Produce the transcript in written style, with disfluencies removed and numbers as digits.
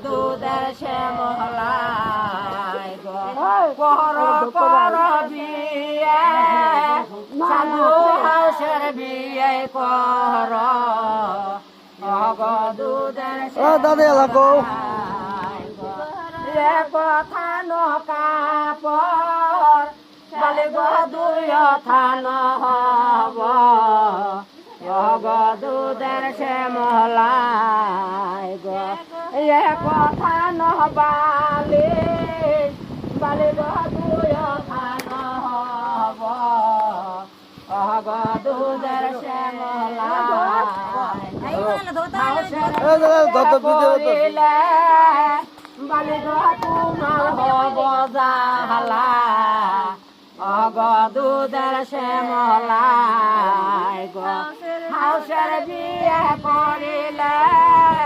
দুধের শ্যামলাই কর কর বিয়ে সাধু হাউসের বিয়ে কর দুধের কথা নকাপর বলে গো দুই থান হব দুধের শ্যামলাই গো এ কথা নবালি বলে গো দুই থান হব দুধের শ্যামলাই বলে গো তোমার হব জালা দুধের শ্যামলাই গো হাউসের বিয়ে করিলে